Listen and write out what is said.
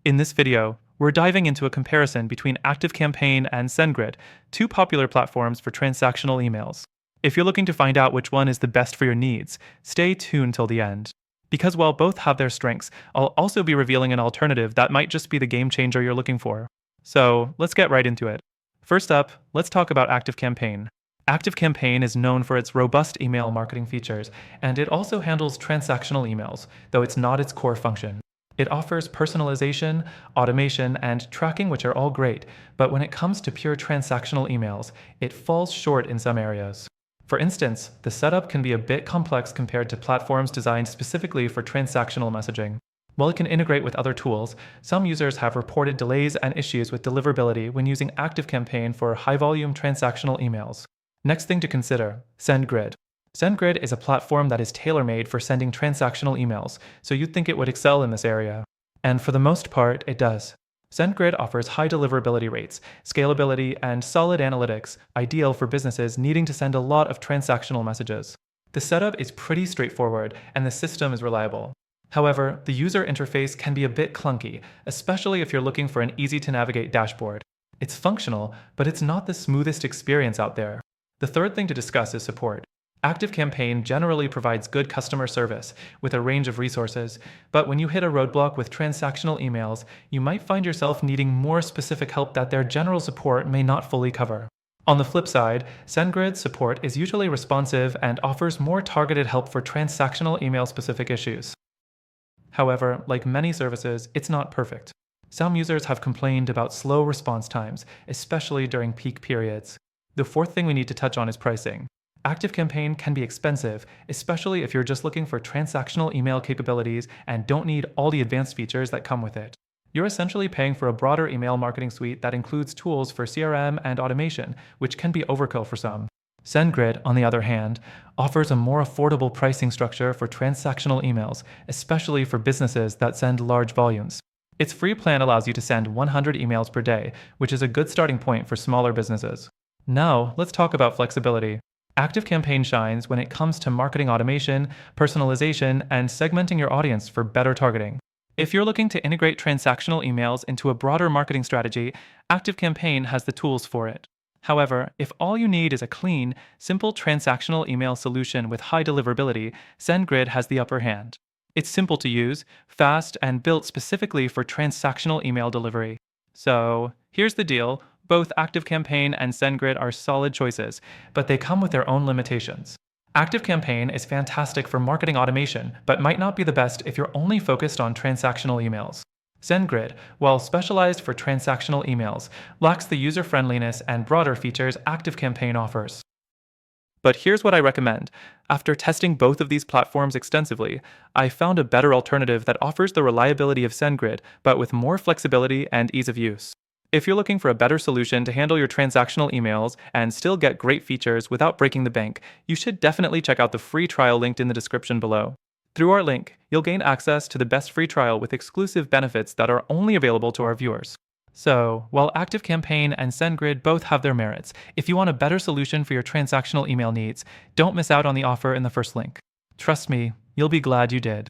In this video, we're diving into a comparison between ActiveCampaign and SendGrid, two popular platforms for transactional emails. If you're looking to find out which one is the best for your needs, stay tuned till the end. Because while both have their strengths, I'll also be revealing an alternative that might just be the game changer you're looking for. So let's get right into it. First up, let's talk about ActiveCampaign. ActiveCampaign is known for its robust email marketing features, and it also handles transactional emails, though it's not its core function. It offers personalization, automation, and tracking, which are all great, but when it comes to pure transactional emails, it falls short in some areas. For instance, the setup can be a bit complex compared to platforms designed specifically for transactional messaging. While it can integrate with other tools, some users have reported delays and issues with deliverability when using ActiveCampaign for high-volume transactional emails. Next thing to consider, SendGrid. SendGrid is a platform that is tailor-made for sending transactional emails, so you'd think it would excel in this area. And for the most part, it does. SendGrid offers high deliverability rates, scalability, and solid analytics, ideal for businesses needing to send a lot of transactional messages. The setup is pretty straightforward, and the system is reliable. However, the user interface can be a bit clunky, especially if you're looking for an easy-to-navigate dashboard. It's functional, but it's not the smoothest experience out there. The third thing to discuss is support. ActiveCampaign generally provides good customer service with a range of resources, but when you hit a roadblock with transactional emails, you might find yourself needing more specific help that their general support may not fully cover. On the flip side, SendGrid support is usually responsive and offers more targeted help for transactional email-specific issues. However, like many services, it's not perfect. Some users have complained about slow response times, especially during peak periods. The fourth thing we need to touch on is pricing. ActiveCampaign can be expensive, especially if you're just looking for transactional email capabilities and don't need all the advanced features that come with it. You're essentially paying for a broader email marketing suite that includes tools for CRM and automation, which can be overkill for some. SendGrid, on the other hand, offers a more affordable pricing structure for transactional emails, especially for businesses that send large volumes. Its free plan allows you to send 100 emails per day, which is a good starting point for smaller businesses. Now, let's talk about flexibility. ActiveCampaign shines when it comes to marketing automation, personalization, and segmenting your audience for better targeting. If you're looking to integrate transactional emails into a broader marketing strategy, ActiveCampaign has the tools for it. However, if all you need is a clean, simple transactional email solution with high deliverability, SendGrid has the upper hand. It's simple to use, fast, and built specifically for transactional email delivery. So, here's the deal. Both ActiveCampaign and SendGrid are solid choices, but they come with their own limitations. ActiveCampaign is fantastic for marketing automation, but might not be the best if you're only focused on transactional emails. SendGrid, while specialized for transactional emails, lacks the user-friendliness and broader features ActiveCampaign offers. But here's what I recommend. After testing both of these platforms extensively, I found a better alternative that offers the reliability of SendGrid, but with more flexibility and ease of use. If you're looking for a better solution to handle your transactional emails and still get great features without breaking the bank, you should definitely check out the free trial linked in the description below. Through our link, you'll gain access to the best free trial with exclusive benefits that are only available to our viewers. So, while ActiveCampaign and SendGrid both have their merits, if you want a better solution for your transactional email needs, don't miss out on the offer in the first link. Trust me, you'll be glad you did.